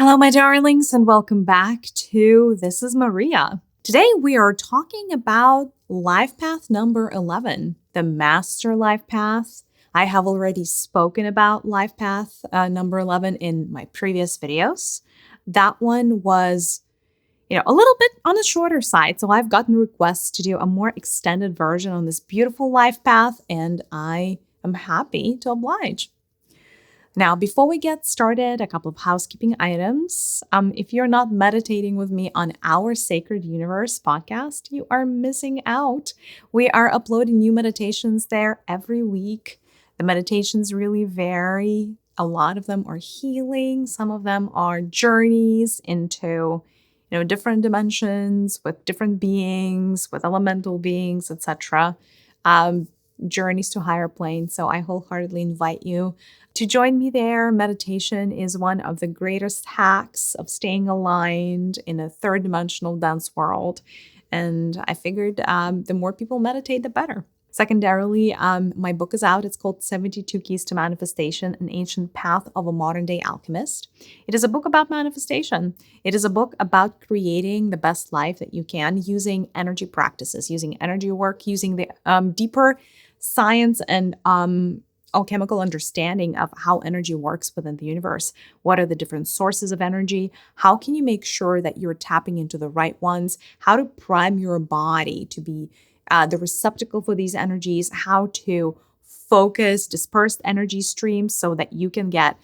Hello, my darlings, and welcome back to This is Mariya. Today, we are talking about life path number 11, the master life path. I have already spoken about life path number 11 in my previous videos. That one was, a little bit on the shorter side. So I've gotten requests to do a more extended version on this beautiful life path, and I am happy to oblige. Now, before we get started, a couple of housekeeping items. If you're not meditating with me on our Sacred Universe podcast, you are missing out. We are uploading new meditations there every week. The meditations really vary. A lot of them are healing. Some of them are journeys into, different dimensions with different beings, with elemental beings, etc. Journeys to higher planes. So I wholeheartedly invite you to join me there. Meditation is one of the greatest hacks of staying aligned in a third dimensional dense world. And I figured the more people meditate, the better. Secondarily, my book is out. It's called 72 Keys to Manifestation, An Ancient Path of a Modern Day Alchemist. It is a book about manifestation. It is a book about creating the best life that you can using energy practices, using energy work, using the deeper science and alchemical understanding of how energy works within the universe. What are the different sources of energy? How can you make sure that you're tapping into the right ones? How to prime your body to be the receptacle for these energies? How to focus dispersed energy streams so that you can get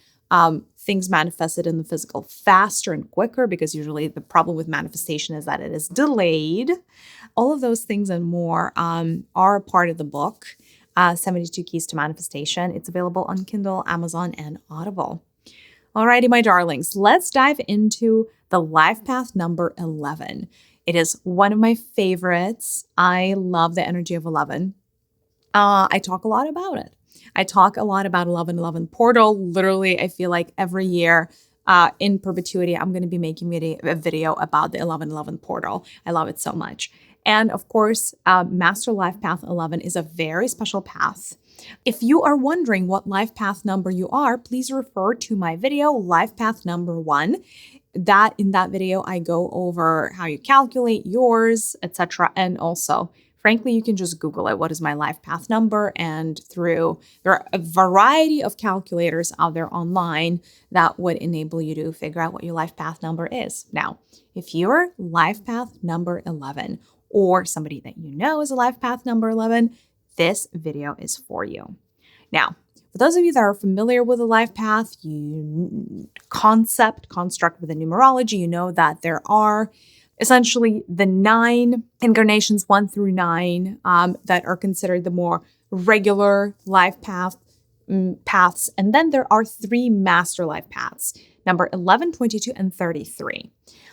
things manifested in the physical faster and quicker, because usually the problem with manifestation is that it is delayed. All of those things and more are a part of the book, 72 Keys to Manifestation. It's available on Kindle, Amazon, and Audible. Alrighty, my darlings, let's dive into the life path number 11. It is one of my favorites. I love the energy of 11. I talk a lot about it. I talk a lot about 1111 portal. Literally, I feel like every year in perpetuity, I'm going to be making a video about the 1111 portal. I love it so much. And of course, Master Life Path 11 is a very special path. If you are wondering what life path number you are, please refer to my video, Life Path number 1. In that video, I go over how you calculate yours, etc. And also, frankly, you can just Google it. What is my life path number? And there are a variety of calculators out there online that would enable you to figure out what your life path number is. Now, if you're life path number 11, or somebody that you know is a life path number 11, this video is for you. Now, for those of you that are familiar with the life path, construct with the numerology, you know that there are essentially the 9 incarnations, 1 through 9, that are considered the more regular life paths. And then there are 3 master life paths, number 11, 22, and 33.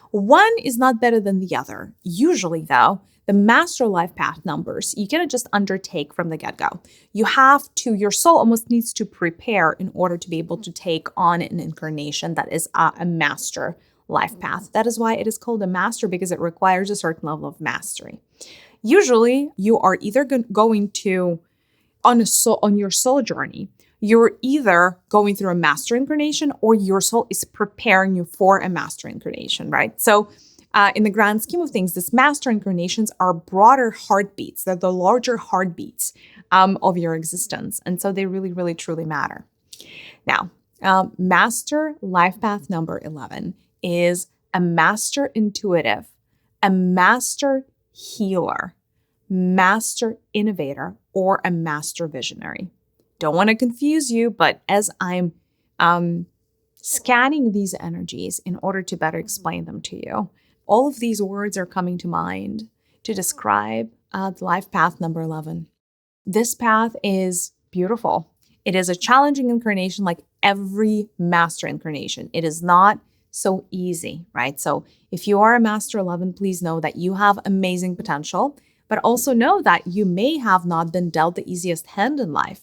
One is not better than the other. Usually, though, the master life path numbers, you cannot just undertake from the get-go. Your soul almost needs to prepare in order to be able to take on an incarnation that is a master life path. That is why it is called a master, because it requires a certain level of mastery. Usually, you are either going to, on your soul journey, you're either going through a master incarnation or your soul is preparing you for a master incarnation, right? So in the grand scheme of things, these master incarnations are broader heartbeats. They're the larger heartbeats of your existence. And so they really, really, truly matter. Now, master life path number 11 is a master intuitive, a master healer, master innovator, or a master visionary. Don't want to confuse you, but as I'm scanning these energies in order to better explain them to you, all of these words are coming to mind to describe the life path number 11. This path is beautiful. It is a challenging incarnation like every master incarnation. It is not so easy, right? So if you are a master 11, please know that you have amazing potential, but also know that you may have not been dealt the easiest hand in life.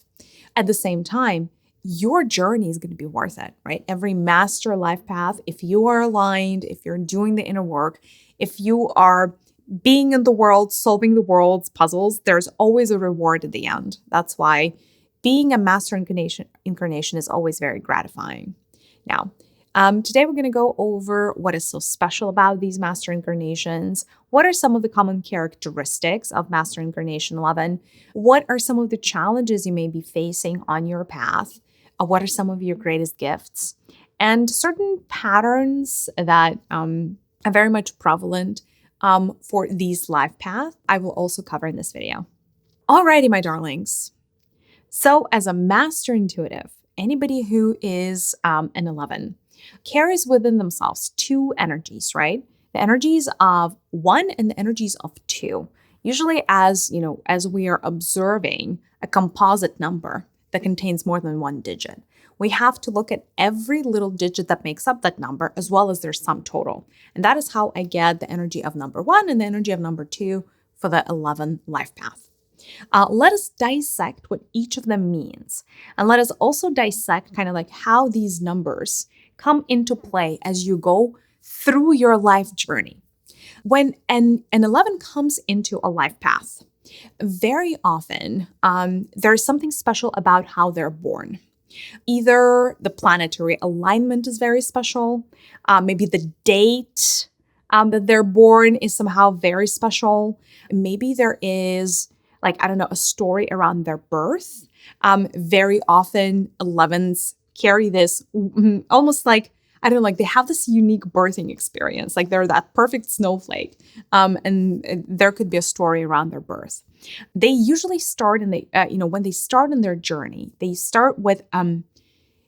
At the same time, your journey is going to be worth it, right? Every master life path, if you are aligned, if you're doing the inner work, if you are being in the world, solving the world's puzzles, there's always a reward at the end. That's why being a master incarnation is always very gratifying. Now, Today, we're going to go over what is so special about these master incarnations. What are some of the common characteristics of Master Incarnation 11? What are some of the challenges you may be facing on your path? What are some of your greatest gifts? And certain patterns that are very much prevalent for these life paths, I will also cover in this video. Alrighty, my darlings. So as a master intuitive, anybody who is an 11 carries within themselves two energies, right? The energies of 1 and the energies of 2. Usually as we are observing a composite number that contains more than one digit, we have to look at every little digit that makes up that number as well as their sum total. And that is how I get the energy of number 1 and the energy of number 2 for the 11 life path. Let us dissect what each of them means. And let us also dissect kind of like how these numbers come into play as you go through your life journey. When an 11 comes into a life path, very often there's something special about how they're born. Either the planetary alignment is very special, maybe the date that they're born is somehow very special. Maybe there is a story around their birth. Very often 11s carry this almost they have this unique birthing experience. Like they're that perfect snowflake. And there could be a story around their birth. They usually start when they start in their journey, they start with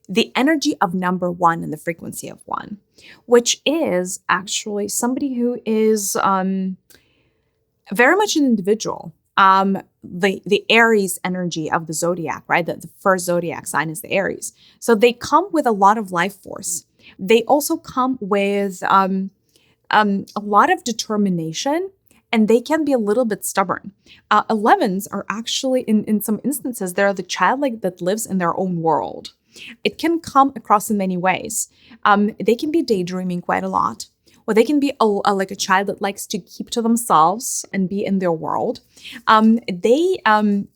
the energy of number 1 and the frequency of 1, which is actually somebody who is very much an individual. The Aries energy of the zodiac, right? The first zodiac sign is the Aries. So they come with a lot of life force. They also come with a lot of determination, and they can be a little bit stubborn. 11s are actually, in some instances, they're the child that lives in their own world. It can come across in many ways. They can be daydreaming quite a lot. Or they can be like a child that likes to keep to themselves and be in their world. They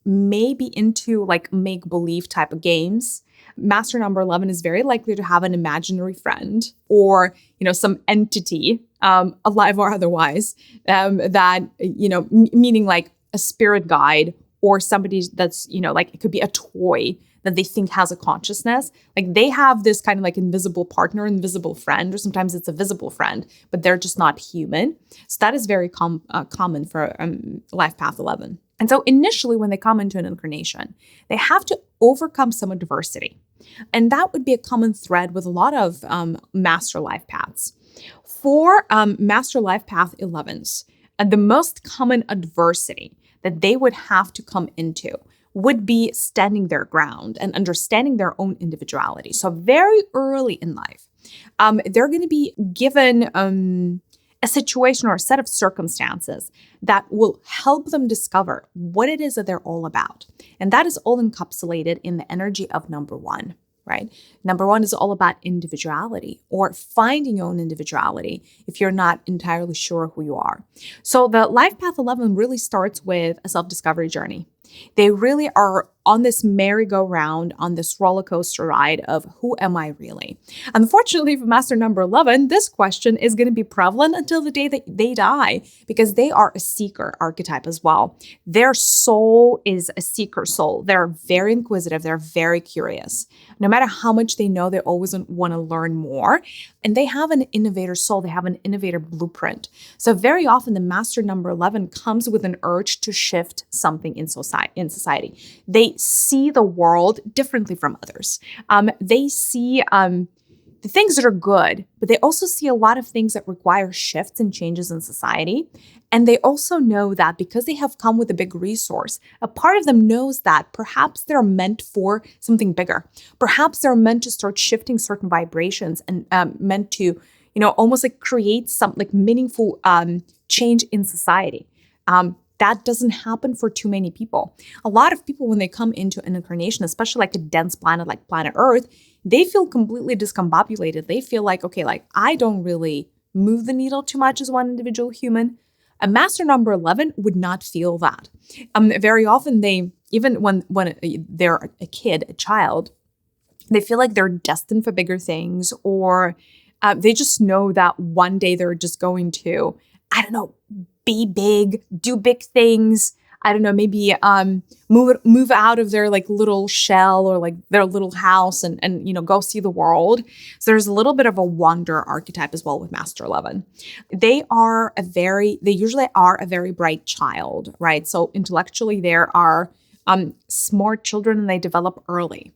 may be into make-believe type of games. Master number 11 is very likely to have an imaginary friend or, some entity, alive or otherwise, that, meaning like a spirit guide or somebody that's, it could be a toy that they think has a consciousness. Like they have this kind of invisible partner, invisible friend, or sometimes it's a visible friend, but they're just not human. So that is very common for life path 11. And so initially when they come into an incarnation, they have to overcome some adversity. And that would be a common thread with a lot of master life paths. For master life path 11s, the most common adversity that they would have to come into would be standing their ground and understanding their own individuality. So very early in life, they're going to be given a situation or a set of circumstances that will help them discover what it is that they're all about. And that is all encapsulated in the energy of number 1. Right? Number 1 is all about individuality or finding your own individuality if you're not entirely sure who you are. So the life path 11 really starts with a self-discovery journey. They really are on this merry-go-round, on this roller coaster ride of who am I really? Unfortunately, for master number 11, this question is going to be prevalent until the day that they die because they are a seeker archetype as well. Their soul is a seeker soul. They're very inquisitive. They're very curious. No matter how much they know, they always want to learn more. And they have an innovator soul. They have an innovator blueprint. So very often the master number 11 comes with an urge to shift something in society. They see the world differently from others. They see the things that are good, but they also see a lot of things that require shifts and changes in society. And they also know that because they have come with a big resource, a part of them knows that perhaps they're meant for something bigger. Perhaps they're meant to start shifting certain vibrations and meant to, almost create some meaningful change in society. That doesn't happen for too many people. A lot of people, when they come into an incarnation, especially a dense planet like planet Earth, they feel completely discombobulated. They feel I don't really move the needle too much as one individual human. A master number 11 would not feel that. Very often even when they're a kid, a child, They feel like they're destined for bigger things, or they just know that one day they're just going to, I don't know, be big, do big things. I don't know, maybe move out of their like little shell or like their little house and go see the world. So there's a little bit of a wonder archetype as well with Master 11. They usually are a very bright child, right? So intellectually, there are smart children and they develop early.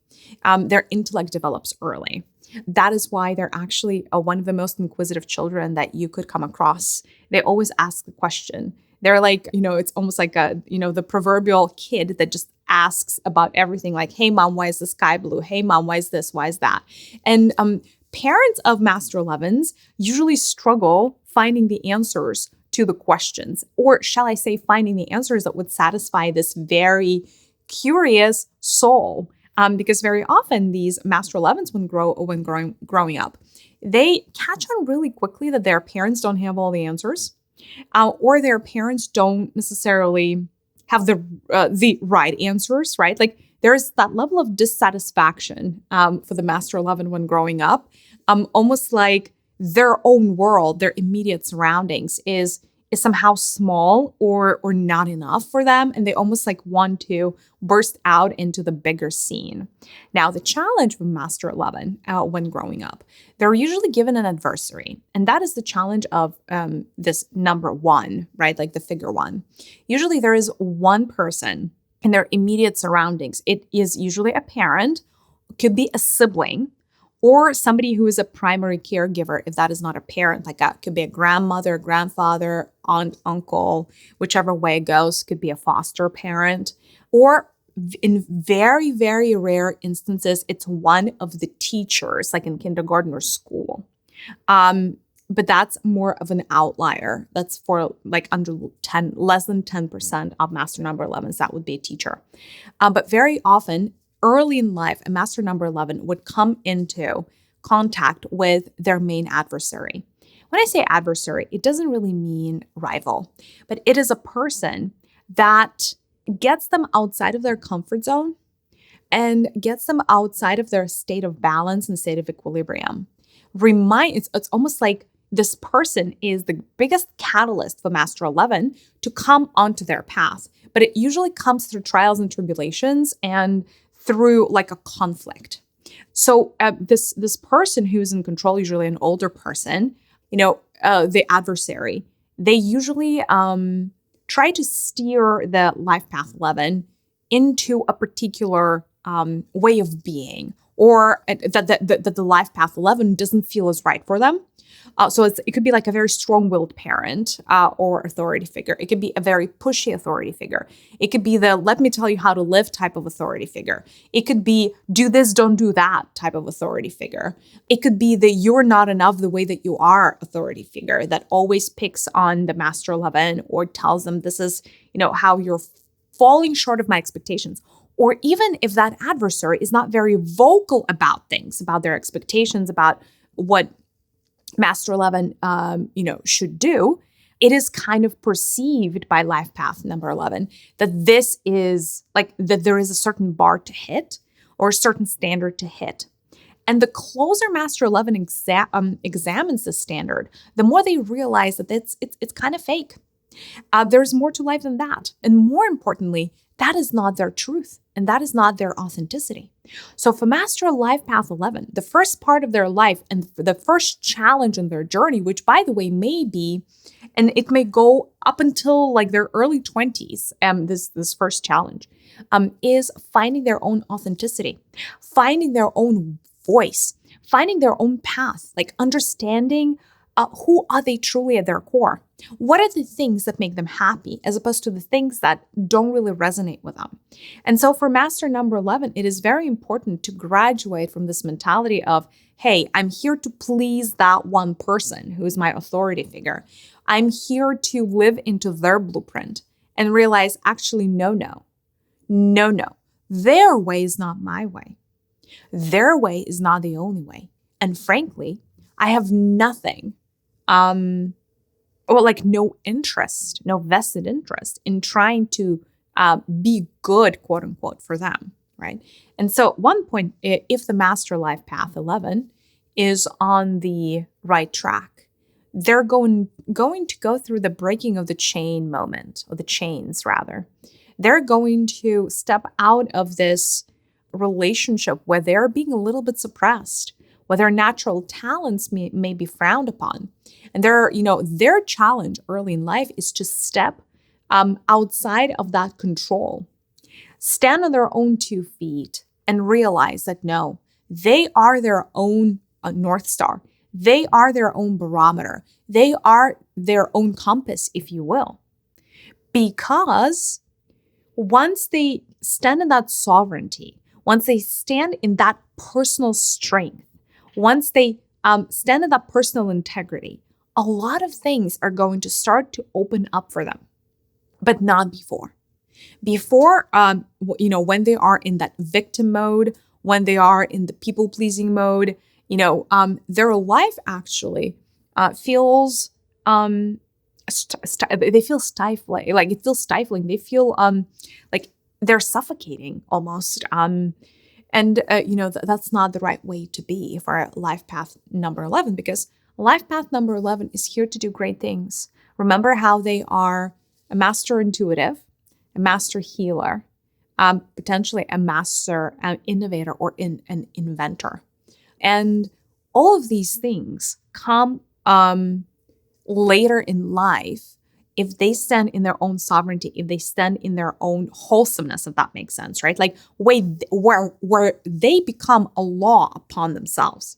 Their intellect develops early. That is why they're actually one of the most inquisitive children that you could come across. They always ask the question. They're like, it's almost like the proverbial kid that just asks about everything. Like, hey, mom, why is the sky blue? Hey, mom, why is this? Why is that? And parents of Master 11s usually struggle finding the answers to the questions, or shall I say, finding the answers that would satisfy this very curious soul. Because very often these Master 11s, when growing up, they catch on really quickly that their parents don't have all the answers, or their parents don't necessarily have the right answers, right? Like there's that level of dissatisfaction for the Master 11 when growing up, almost like their own world, their immediate surroundings is somehow small or not enough for them, and they almost like want to burst out into the bigger scene. Now, the challenge with Master 11 when growing up, they're usually given an adversary, and that is the challenge of this number 1, right? Like the figure 1. Usually there is one person in their immediate surroundings. It is usually a parent, could be a sibling, or somebody who is a primary caregiver, if that is not a parent, like that could be a grandmother, grandfather, aunt, uncle, whichever way it goes, could be a foster parent. Or in very, very rare instances, it's one of the teachers, like in kindergarten or school. But that's more of an outlier. That's for like less than 10% of Master number 11s, that would be a teacher. But very often, early in life, a Master number 11 would come into contact with their main adversary. When I say adversary, it doesn't really mean rival, but it is a person that gets them outside of their comfort zone and gets them outside of their state of balance and state of equilibrium. It's almost like this person is the biggest catalyst for Master 11 to come onto their path, but it usually comes through trials and tribulations and through like a conflict. So this person who's in control, usually an older person, the adversary, they usually try to steer the life path 11 into a particular way of being, or that the life path 11 doesn't feel is right for them. So it could be like a very strong-willed parent or authority figure. It could be a very pushy authority figure. It could be the let me tell you how to live type of authority figure. It could be do this, don't do that type of authority figure. It could be the you're not enough the way that you are authority figure that always picks on the Master 11 or tells them this is, how you're falling short of my expectations. Or even if that adversary is not very vocal about things, about their expectations, about what Master 11, should do, it is kind of perceived by life path number 11 that this is like that there is a certain bar to hit or a certain standard to hit. And the closer Master 11 examines the standard, the more they realize that it's kind of fake. There's more to life than that. And more importantly, that is not their truth and that is not their authenticity. So for Master Life Path 11, the first part of their life and the first challenge in their journey, which by the way may be, and it may go up until like their early 20s, this first challenge, is finding their own authenticity, finding their own voice, finding their own path, like understanding who are they truly at their core? What are the things that make them happy as opposed to the things that don't really resonate with them? And so for Master number 11, it is very important to graduate from this mentality of, hey, I'm here to please that one person who is my authority figure. I'm here to live into their blueprint and realize actually, no. Their way is not my way. Their way is not the only way. And frankly, I have nothing no vested interest in trying to be good, quote unquote, for them, right? And so at one point, if the master life path 11 is on the right track, they're going to go through the breaking of the chain moment, or the chains rather. They're going to step out of this relationship where they're being a little bit suppressed, where their natural talents may be frowned upon. And their challenge early in life is to step outside of that control, stand on their own 2 feet, and realize that no, they are their own North Star. They are their own barometer. They are their own compass, if you will. Because once they stand in that sovereignty, once they stand in that personal strength, once they stand in that personal integrity, a lot of things are going to start to open up for them, but not before. Before, when they are in that victim mode, when they are in the people-pleasing mode, their life actually feels they feel stifling. Like it feels stifling. They feel like they're suffocating almost. That's not the right way to be for life path number 11, because life path number 11 is here to do great things. Remember how they are a master intuitive, a master healer, potentially a master innovator or an inventor. And all of these things come later in life if they stand in their own sovereignty, if they stand in their own wholesomeness, if that makes sense, right? Like where they become a law upon themselves.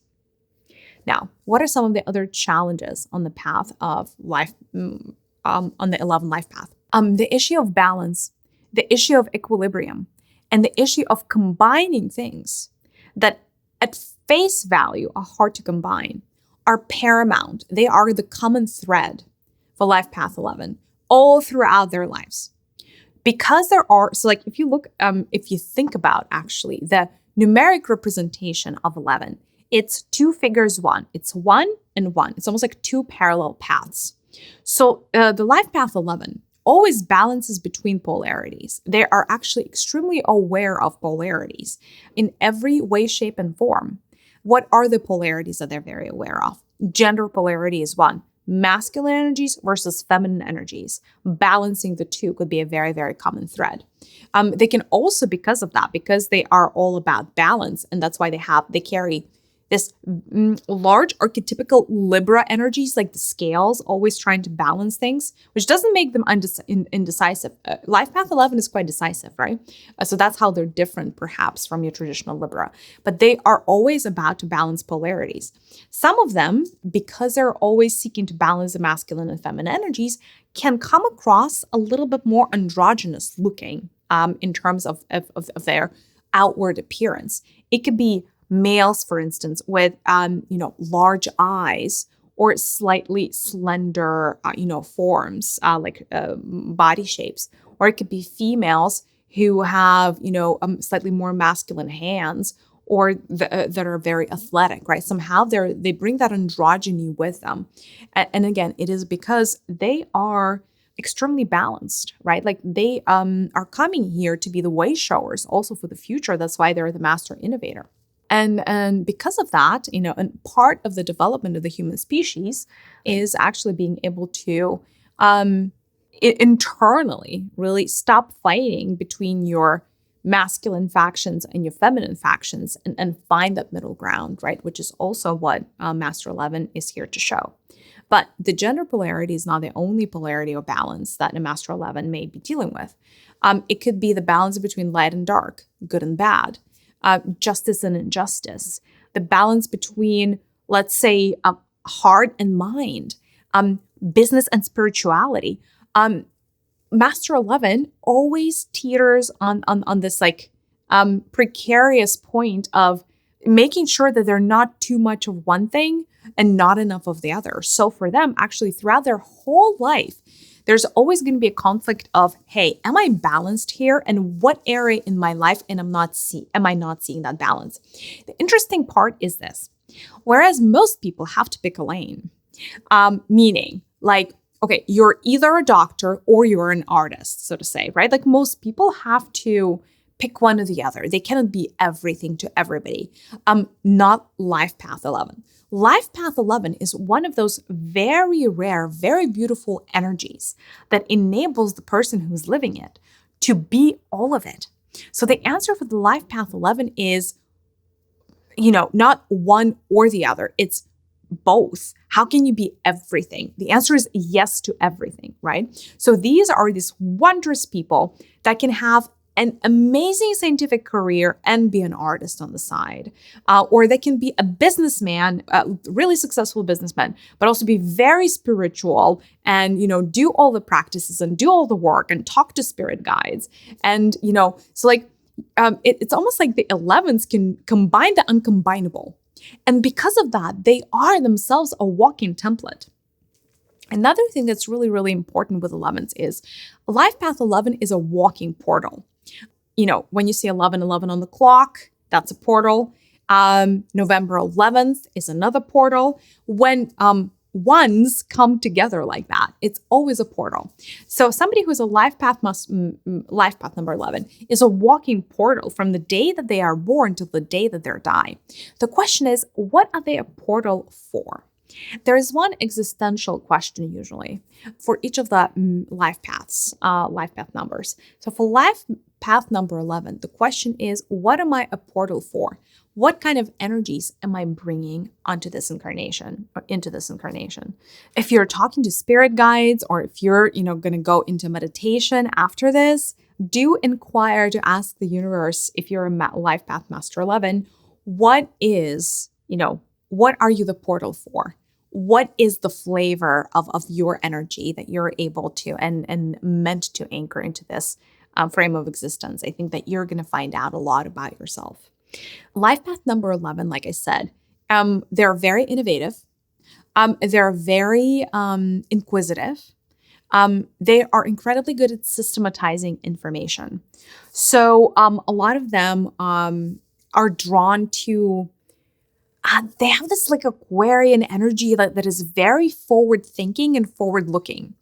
Now, what are some of the other challenges on the path of life, on the 11 life path? The issue of balance, the issue of equilibrium, and the issue of combining things that at face value are hard to combine are paramount. They are the common thread for life path 11 all throughout their lives. Because there are, so like if you think about actually the numeric representation of 11, it's 2 figures 1. It's 1 and 1. It's almost like 2 parallel paths. So the life path 11 always balances between polarities. They are actually extremely aware of polarities in every way, shape, and form. What are the polarities that they're very aware of? Gender polarity is one. Masculine energies versus feminine energies. Balancing the two could be a very, very common thread. They can also, because of that, because they are all about balance, and that's why they carry this large archetypical Libra energies, like the scales, always trying to balance things, which doesn't make them indecisive. Life path 11 is quite decisive, right? So that's how they're different, perhaps, from your traditional Libra. But they are always about to balance polarities. Some of them, because they're always seeking to balance the masculine and feminine energies, can come across a little bit more androgynous looking in terms of their outward appearance. It could be males, for instance, with large eyes or slightly slender forms, like body shapes, or it could be females who have slightly more masculine hands, or that are very athletic, right? Somehow they bring that androgyny with them, and again, it is because they are extremely balanced, right? Like they are coming here to be the way showers also for the future. That's why they're the master innovator. And because of that, and part of the development of the human species is actually being able to internally really stop fighting between your masculine factions and your feminine factions and find that middle ground, right? Which is also what Master 11 is here to show. But the gender polarity is not the only polarity or balance that a Master 11 may be dealing with. It could be the balance between light and dark, good and bad. Justice and injustice, the balance between, let's say, heart and mind, business and spirituality. Master 11 always teeters on this precarious point of making sure that they're not too much of one thing and not enough of the other. So for them, actually, throughout their whole life, there's always going to be a conflict of, hey, am I balanced here? And what area in my life am I not seeing that balance? The interesting part is this. Whereas most people have to pick a lane, meaning like, okay, you're either a doctor or you're an artist, so to say, right? Like most people have to pick one or the other. They cannot be everything to everybody. Not Life Path 11. Life Path 11 is one of those very rare, very beautiful energies that enables the person who's living it to be all of it. So the answer for the Life Path 11 is, not one or the other. It's both. How can you be everything? The answer is yes to everything, right? So these are these wondrous people that can have an amazing scientific career and be an artist on the side. Or they can be a businessman, a really successful businessman, but also be very spiritual and, do all the practices and do all the work and talk to spirit guides. And, it's almost like the 11s can combine the uncombinable. And because of that, they are themselves a walking template. Another thing that's really, really important with 11s is Life Path 11 is a walking portal. When you see 11:11 on the clock, that's a portal. November 11th is another portal. When ones come together like that, it's always a portal. So somebody who's a life path number 11 is a walking portal from the day that they are born to the day that they die. The question is, what are they a portal for? There is one existential question usually for each of the life path numbers. So for life path number 11, the question is, what am I a portal for? What kind of energies am I bringing onto this incarnation or into this incarnation? If you're talking to spirit guides or if you're, going to go into meditation after this, do inquire to ask the universe, if you're a life path master 11, what are you the portal for? What is the flavor of your energy that you're able to and meant to anchor into this frame of existence? I think that you're going to find out a lot about yourself. Life path number 11, like I said, they're very innovative. They're very inquisitive. They are incredibly good at systematizing information. So a lot of them are drawn to, they have this like Aquarian energy that is very forward thinking and forward looking.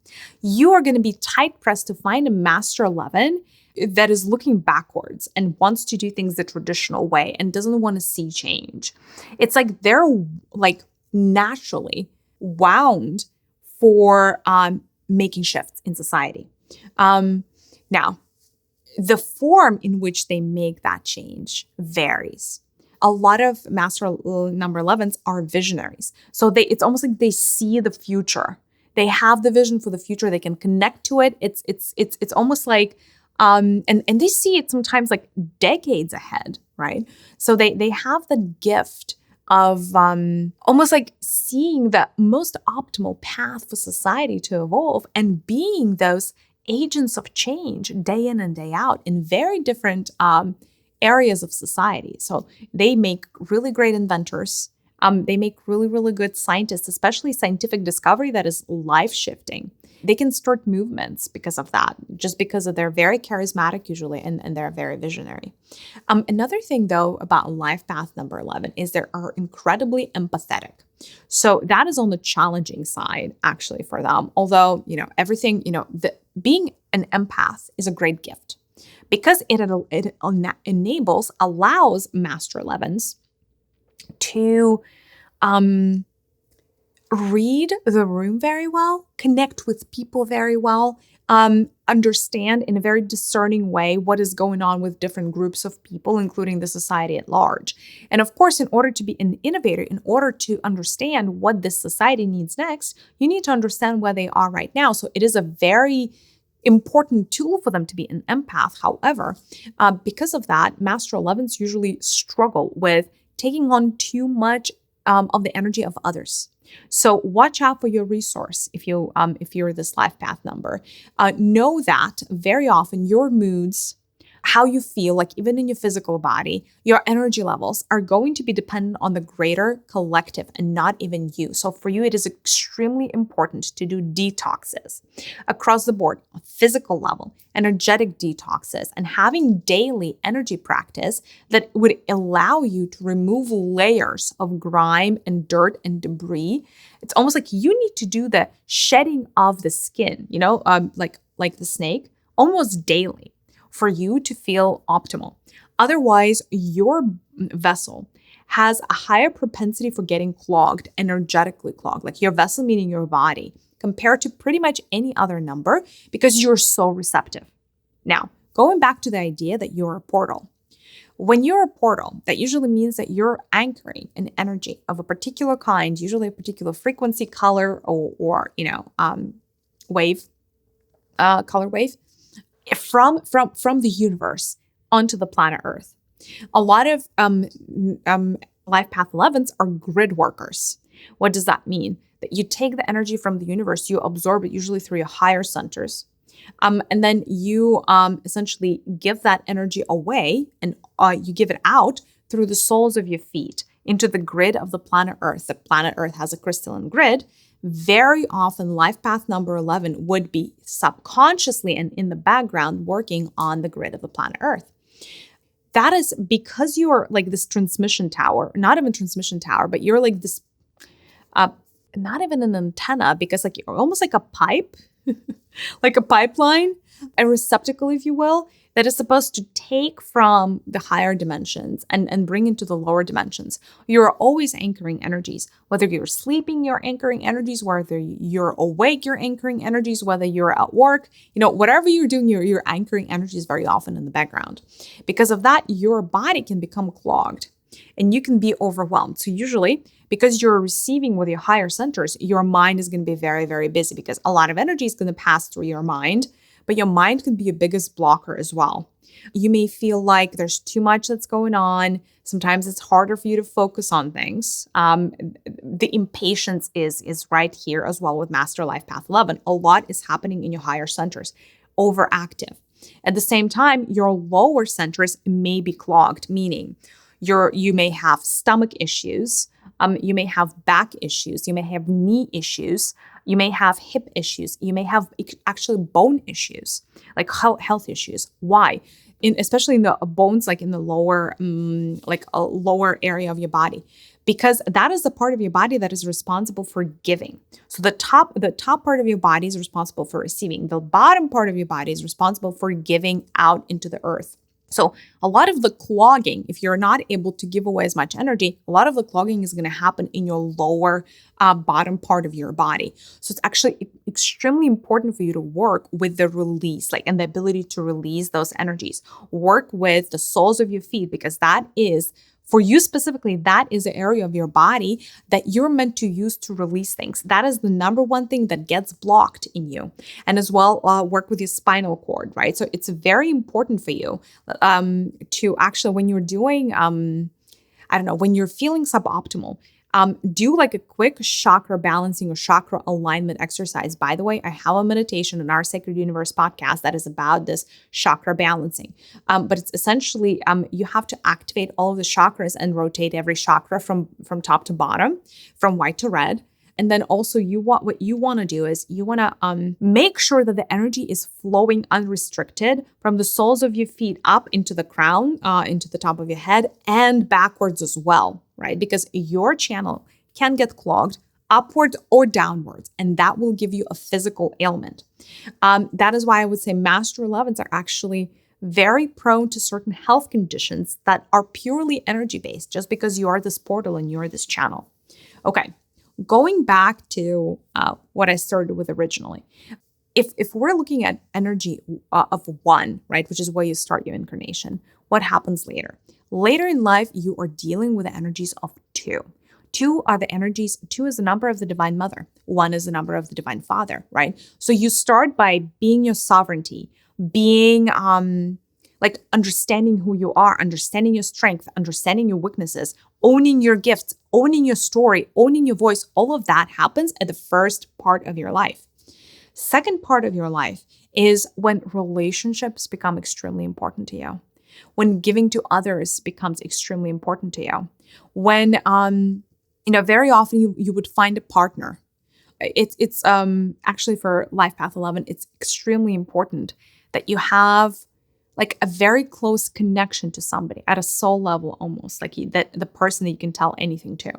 You are going to be tight pressed to find a master 11 that is looking backwards and wants to do things the traditional way and doesn't want to see change. It's like they're like naturally wound for making shifts in society. Now, the form in which they make that change varies. A lot of master number 11s are visionaries. So it's almost like they see the future. They have the vision for the future. They can connect to it. It's almost like, and they see it sometimes like decades ahead, right? So they have the gift of almost like seeing the most optimal path for society to evolve and being those agents of change day in and day out in very different areas of society. So they make really great inventors. They make really, really good scientists, especially scientific discovery that is life-shifting. They can start movements because of that, just because of they're very charismatic usually and they're very visionary. Another thing though about life path number 11 is they are incredibly empathetic. So that is on the challenging side actually for them. Although, everything, being an empath is a great gift because it allows master 11s to read the room very well, connect with people very well, understand in a very discerning way what is going on with different groups of people, including the society at large. And of course, in order to be an innovator, in order to understand what this society needs next, you need to understand where they are right now. So it is a very important tool for them to be an empath. However, because of that, master 11s usually struggle with taking on too much of the energy of others. So watch out for your resource if you're this life path number. Know that very often your moods, how you feel, like even in your physical body, your energy levels are going to be dependent on the greater collective and not even you. So for you, it is extremely important to do detoxes across the board, a physical level, energetic detoxes, and having daily energy practice that would allow you to remove layers of grime and dirt and debris. It's almost like you need to do the shedding of the skin, like the snake, almost daily. for you to feel optimal. Otherwise, your vessel has a higher propensity for getting clogged, energetically clogged, like your vessel meaning your body, compared to pretty much any other number because you're so receptive. Now, going back to the idea that you're a portal. When you're a portal, that usually means that you're anchoring an energy of a particular kind, usually a particular frequency, color, or wave, color wave, from the universe onto the planet Earth. A lot of life path 11s are grid workers. What does that mean? That you take the energy from the universe, you absorb it usually through your higher centers, and then you essentially give that energy away, and you give it out through the soles of your feet into the grid of the planet Earth. The planet Earth has a crystalline grid. Very often, life path number 11 would be subconsciously and in the background working on the grid of the planet Earth. That is because you're like this transmission tower, not even transmission tower, but you're like this, not even an antenna, because like you're almost like a pipe, like a pipeline, a receptacle, if you will, that is supposed to take from the higher dimensions and bring into the lower dimensions. You're always anchoring energies. Whether you're sleeping, you're anchoring energies. Whether you're awake, you're anchoring energies. Whether you're at work, whatever you're doing, you're anchoring energies very often in the background. Because of that, your body can become clogged and you can be overwhelmed. So usually, because you're receiving with your higher centers, your mind is going to be very, very busy because a lot of energy is going to pass through your mind. But your mind can be your biggest blocker as well. You may feel like there's too much that's going on. Sometimes it's harder for you to focus on things. The impatience is right here as well with Master Life Path 11. A lot is happening in your higher centers, overactive. At the same time, your lower centers may be clogged, meaning you may have stomach issues, you may have back issues, you may have knee issues, you may have hip issues, you may have actually bone issues, like health issues. Why? Especially in the bones, like in the lower, like a lower area of your body, because that is the part of your body that is responsible for giving. So the top part of your body is responsible for receiving. The bottom part of your body is responsible for giving out into the earth. So a lot of the clogging, if you're not able to give away as much energy, a lot of the clogging is going to happen in your lower bottom part of your body. So it's actually extremely important for you to work with the release, and the ability to release those energies. Work with the soles of your feet, because that is, for you specifically, that is the area of your body that you're meant to use to release things. That is the number one thing that gets blocked in you. And as well, work with your spinal cord, right? So it's very important for you to actually, when you're doing, when you're feeling suboptimal, do like a quick chakra balancing or chakra alignment exercise. By the way, I have a meditation in our Sacred Universe podcast that is about this chakra balancing. But it's essentially, you have to activate all of the chakras and rotate every chakra from top to bottom, from white to red. And then also what you want to do is you want to make sure that the energy is flowing unrestricted from the soles of your feet up into the crown, into the top of your head, and backwards as well, right? Because your channel can get clogged upwards or downwards, and that will give you a physical ailment. That is why I would say Master 11s are actually very prone to certain health conditions that are purely energy-based, just because you are this portal and you're this channel. Okay. Going back to what I started with originally, if we're looking at energy of 1, right, which is where you start your incarnation, what happens later? Later in life, you are dealing with the energies of 2. 2 are the energies, 2 is the number of the Divine Mother. 1 is the number of the Divine Father, right? So you start by being your sovereignty, being understanding who you are, understanding your strength, understanding your weaknesses, owning your gifts, owning your story, owning your voice. All of that happens at the first part of your life. Second part of your life is when relationships become extremely important to you, when giving to others becomes extremely important to you, when very often you would find a partner. It's actually for Life Path 11, it's extremely important that you have like a very close connection to somebody at a soul level, almost like the person that you can tell anything to,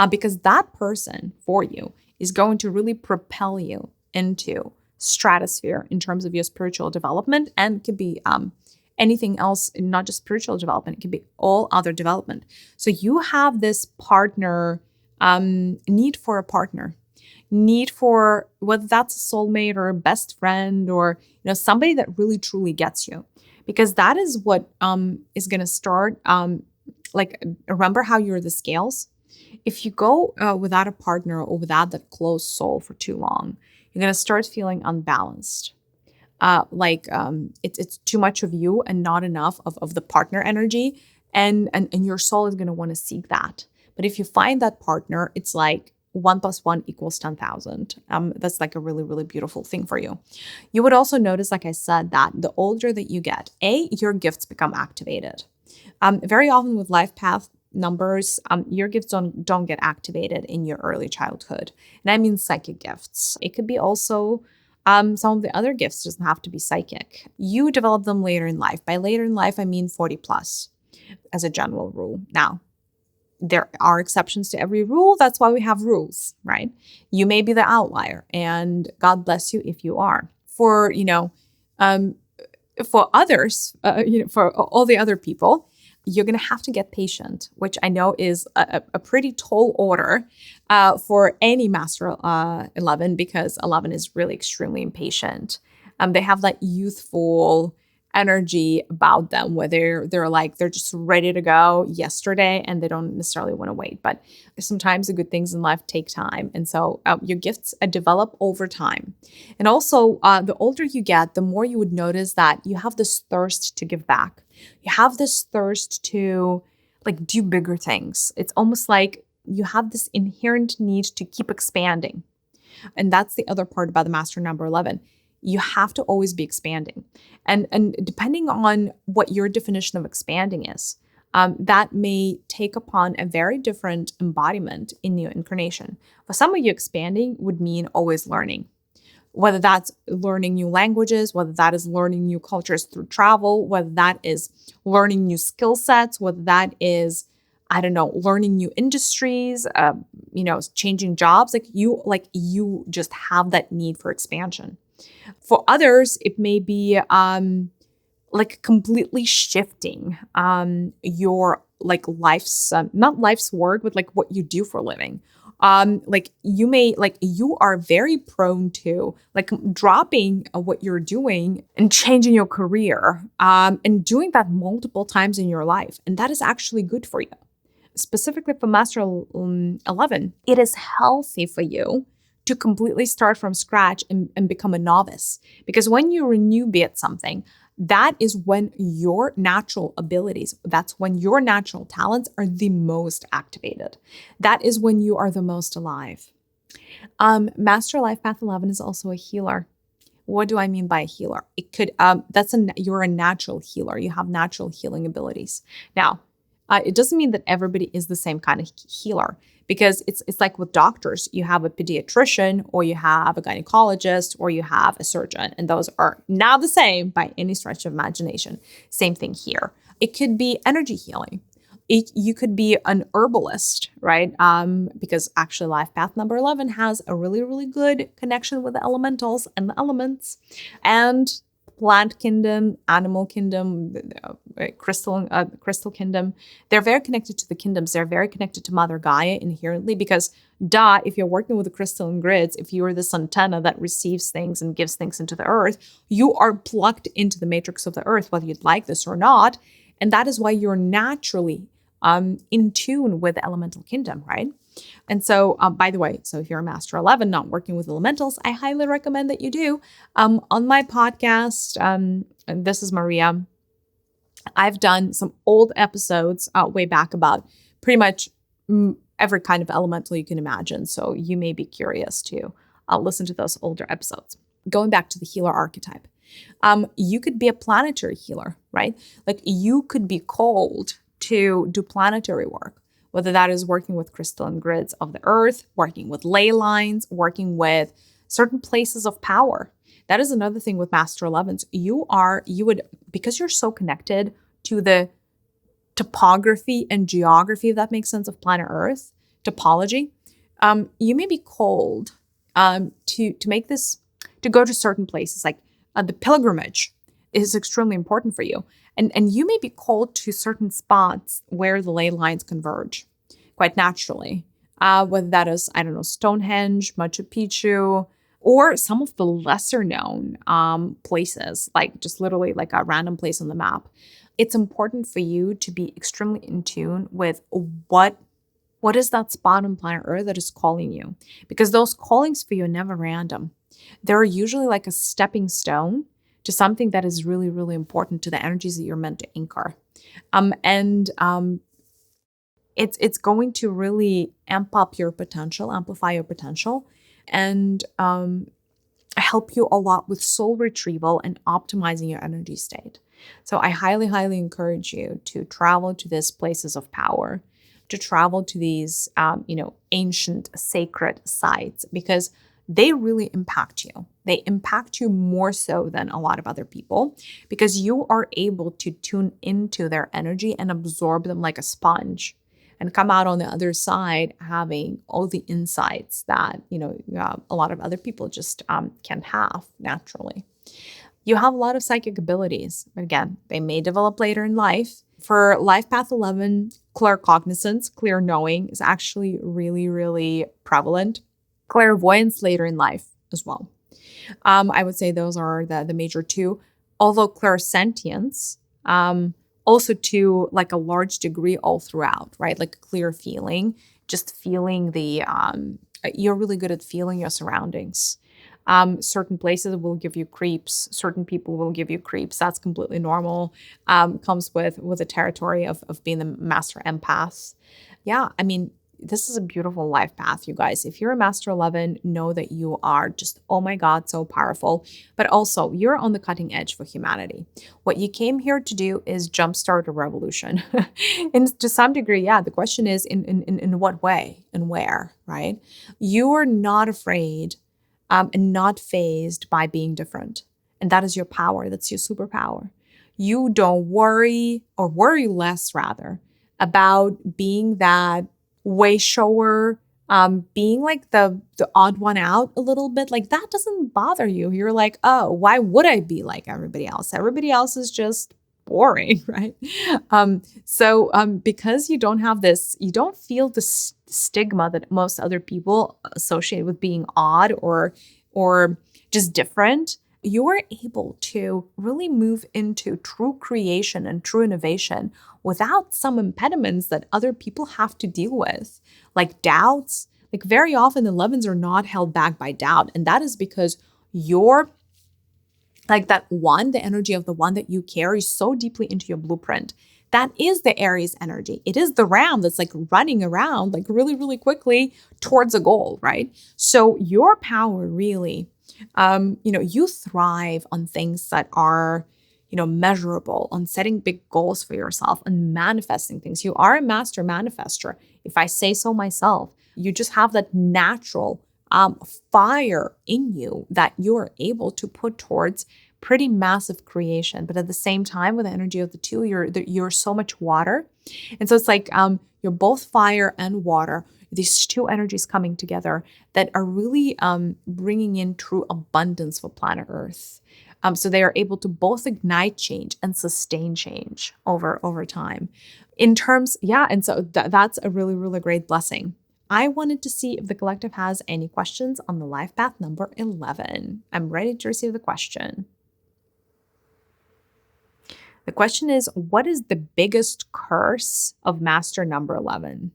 because that person for you is going to really propel you into stratosphere in terms of your spiritual development, and could be anything else, not just spiritual development, it can be all other development. So you have this partner, need for a partner, need for whether that's a soulmate or a best friend or somebody that really truly gets you, because that is what is going to start. Like, remember how you're the scales? If you go without a partner or without that close soul for too long, you're going to start feeling unbalanced. It's too much of you and not enough of the partner energy. And your soul is going to want to seek that. But if you find that partner, it's like 1 + 1 = 10,000. That's like a really, really beautiful thing for you. You would also notice, like I said, that the older that you get, your gifts become activated. Very often with life path numbers, your gifts don't get activated in your early childhood. And I mean psychic gifts. It could be also some of the other gifts. Doesn't have to be psychic. You develop them later in life. By later in life, I mean 40 plus as a general rule. Now, there are exceptions to every rule. That's why we have rules, right? You may be the outlier, and God bless you if you are. For others, for all the other people, you're going to have to get patient, which I know is a pretty tall order for any Master 11, because 11 is really extremely impatient. They have that youthful energy about them where they're just ready to go yesterday and they don't necessarily want to wait. But sometimes the good things in life take time. And so your gifts develop over time. And also the older you get, the more you would notice that you have this thirst to give back. You have this thirst to do bigger things. It's almost like you have this inherent need to keep expanding. And that's the other part about the Master number 11. You have to always be expanding. And depending on what your definition of expanding is, that may take upon a very different embodiment in your incarnation. For some of you, expanding would mean always learning. Whether that's learning new languages, whether that is learning new cultures through travel, whether that is learning new skill sets, whether that is, learning new industries, changing jobs, you just have that need for expansion. For others, it may be completely shifting your life's not life's work, but what you do for a living. You are very prone to dropping what you're doing and changing your career and doing that multiple times in your life, and that is actually good for you. Specifically for Master 11, it is healthy for you to completely start from scratch and become a novice. Because when you're a newbie at something, that is when your natural abilities, that's when your natural talents are the most activated. That is when you are the most alive. Master Life Path 11 is also a healer. What do I mean by a healer? It could, you're a natural healer. You have natural healing abilities. Now, it doesn't mean that everybody is the same kind of healer, because it's like with doctors. You have a pediatrician, or you have a gynecologist, or you have a surgeon, and those are not the same by any stretch of imagination. Same thing here. It could be energy healing. You could be an herbalist, right? Because actually Life Path number 11 has a really, really good connection with the elementals and the elements, and plant kingdom, animal kingdom, crystal kingdom. They're very connected to the kingdoms. They're very connected to Mother Gaia inherently, because if you're working with the crystalline grids, if you are this antenna that receives things and gives things into the earth, you are plugged into the matrix of the earth, whether you'd like this or not. And that is why you're naturally in tune with the elemental kingdom, right? And so, by the way, so if you're a Master 11 not working with elementals, I highly recommend that you do. On my podcast, and this is Mariya, I've done some old episodes way back about pretty much every kind of elemental you can imagine. So you may be curious to listen to those older episodes. Going back to the healer archetype, you could be a planetary healer, right? You could be called to do planetary work, whether that is working with crystalline grids of the earth, working with ley lines, working with certain places of power. That is another thing with Master 11s. You would, because you're so connected to the topography and geography, if that makes sense, of planet Earth, topology, you may be called to make this, to go to certain places, like the pilgrimage is extremely important for you. And you may be called to certain spots where the ley lines converge quite naturally. Whether that is, I don't know, Stonehenge, Machu Picchu, or some of the lesser known places, like just literally like a random place on the map. It's important for you to be extremely in tune with what is that spot on planet Earth that is calling you? Because those callings for you are never random. They're usually like a stepping stone to something that is really, really important to the energies that you're meant to anchor. It's going to really amplify your potential, and help you a lot with soul retrieval and optimizing your energy state. So I highly, highly encourage you to travel to these places of power, to travel to these, ancient sacred sites, because they really impact you. They impact you more so than a lot of other people, because you are able to tune into their energy and absorb them like a sponge and come out on the other side having all the insights that, a lot of other people just can have naturally. You have a lot of psychic abilities, but again, they may develop later in life. For Life Path 11, claircognizance, clear knowing is actually really, really prevalent. Clairvoyance later in life as well. I would say those are the major two. Although clairsentience, also to like a large degree all throughout, right? Like a clear feeling, just feeling you're really good at feeling your surroundings. Certain places will give you creeps. Certain people will give you creeps. That's completely normal. Comes with the territory of being the master empath. Yeah, I mean, this is a beautiful life path, you guys. If you're a Master 11, know that you are just, oh my God, so powerful. But also, you're on the cutting edge for humanity. What you came here to do is jumpstart a revolution. And to some degree, yeah, the question is in what way and where, right? You are not afraid and not fazed by being different. And that is your power. That's your superpower. You don't worry, or worry less rather, about being that way shower, being like the odd one out a little bit. Like that doesn't bother you. You're like, oh, why would I be like everybody else? Everybody else is just boring, right? So because you don't have this, you don't feel the stigma that most other people associate with being odd or just different. You are able to really move into true creation and true innovation without some impediments that other people have to deal with, like doubts. Like very often the 11s are not held back by doubt. And that is because you're like that one, the energy of the one that you carry so deeply into your blueprint. That is the Aries energy. It is the ram that's like running around like really, really quickly towards a goal, right? So your power really, you thrive on things that are, measurable, on setting big goals for yourself and manifesting things. You are a master manifester. If I say so myself, you just have that natural fire in you that you're able to put towards pretty massive creation. But at the same time, with the energy of the two, you're so much water. And so it's like you're both fire and water, these two energies coming together that are really bringing in true abundance for planet Earth. So they are able to both ignite change and sustain change over time. In terms, and so that's a really, really great blessing. I wanted to see if the collective has any questions on the life path number 11. I'm ready to receive the question. The question is, what is the biggest curse of master number 11?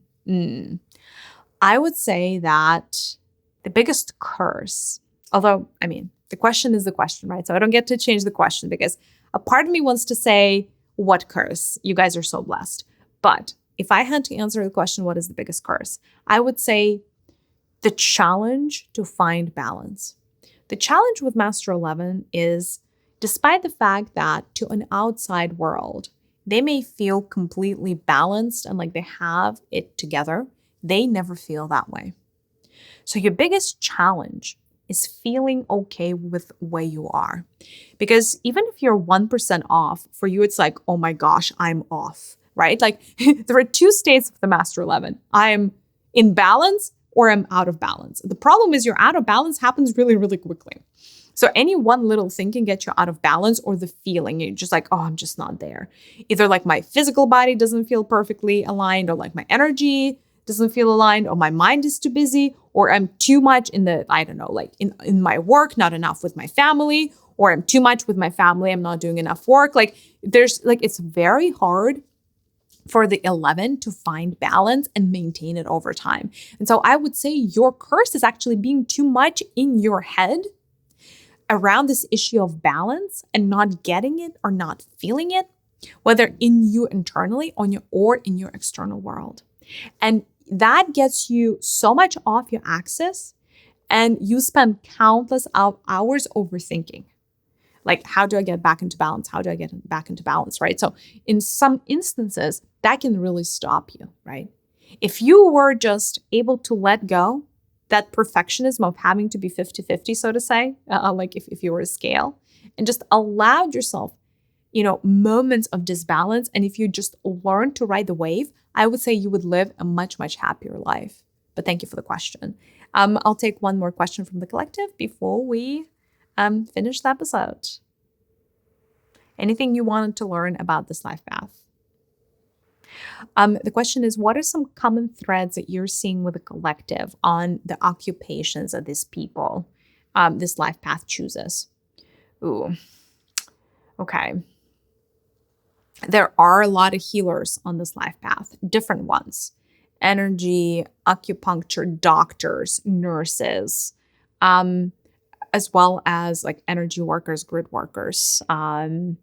I would say that the biggest curse, although, I mean, the question is the question, right? So I don't get to change the question because a part of me wants to say, what curse? You guys are so blessed. But if I had to answer the question, what is the biggest curse? I would say the challenge to find balance. The challenge with Master 11 is, despite the fact that to an outside world, they may feel completely balanced and like they have it together, they never feel that way. So your biggest challenge is feeling okay with where you are. Because even if you're 1% off, for you, it's like, oh my gosh, I'm off, right? Like there are two states of the Master 11. I'm in balance or I'm out of balance. The problem is your out of balance happens really, really quickly. So any one little thing can get you out of balance, or the feeling, you're just like, oh, I'm just not there. Either like my physical body doesn't feel perfectly aligned, or like my energy doesn't feel aligned, or my mind is too busy, or I'm too much in the, I don't know, like in my work, not enough with my family, or I'm too much with my family, I'm not doing enough work. Like it's very hard for the 11 to find balance and maintain it over time. And so I would say your curse is actually being too much in your head around this issue of balance and not getting it or not feeling it, whether in you internally or in your external world. And that gets you so much off your axis, and you spend countless hours overthinking. Like, how do I get back into balance? How do I get back into balance, right? So in some instances, that can really stop you, right? If you were just able to let go that perfectionism of having to be 50-50, so to say, like if you were to scale, and just allowed yourself, moments of disbalance, and if you just learn to ride the wave, I would say you would live a much, much happier life. But thank you for the question. I'll take one more question from the collective before we finish the episode. Anything you wanted to learn about this life path? The question is, what are some common threads that you're seeing with the collective on the occupations that these people, this life path chooses? Ooh, okay. There are a lot of healers on this life path, different ones. Energy, acupuncture, doctors, nurses, as well as like energy workers, grid workers. And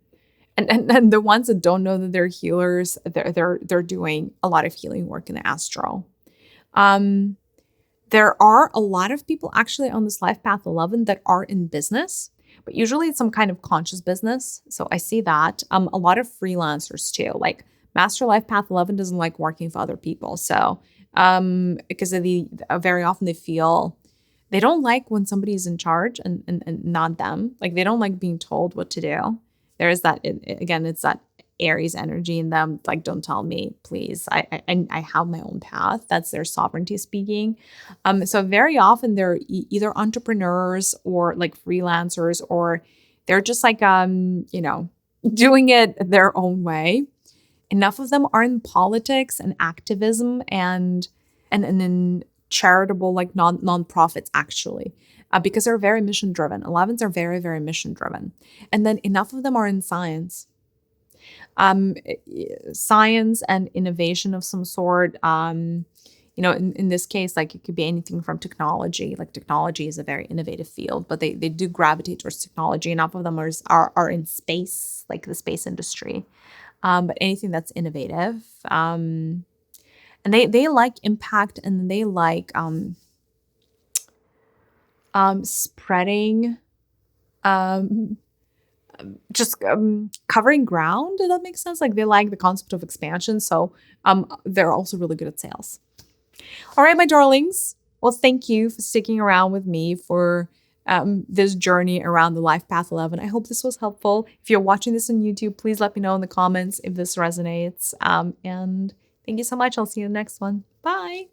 the ones that don't know that they're healers, they're doing a lot of healing work in the astral. There are a lot of people actually on this life path 11 that are in business, but usually it's some kind of conscious business. So I see that. A lot of freelancers too. Like Master Life Path 11 doesn't like working for other people. So because very often they feel they don't like when somebody is in charge and not them. Like they don't like being told what to do. There is that, again, it's that Aries energy in them. Like, don't tell me, please. I have my own path. That's their sovereignty speaking. So very often they're either entrepreneurs or like freelancers, or they're just like, doing it their own way. Enough of them are in politics and activism and in charitable, like non-profits actually. Because they're very mission driven. 11s are very, very mission driven. And then enough of them are in science. Science and innovation of some sort. In this case, like it could be anything from technology. Like technology is a very innovative field, but they do gravitate towards technology. Enough of them are in space, like the space industry. But anything that's innovative. And they like impact, and they like spreading, covering ground, if that makes sense. Like they like the concept of expansion. So they're also really good at sales. All right, my darlings. Well, thank you for sticking around with me for this journey around the Life Path 11. I hope this was helpful. If you're watching this on YouTube, please let me know in the comments if this resonates. And thank you so much. I'll see you in the next one. Bye.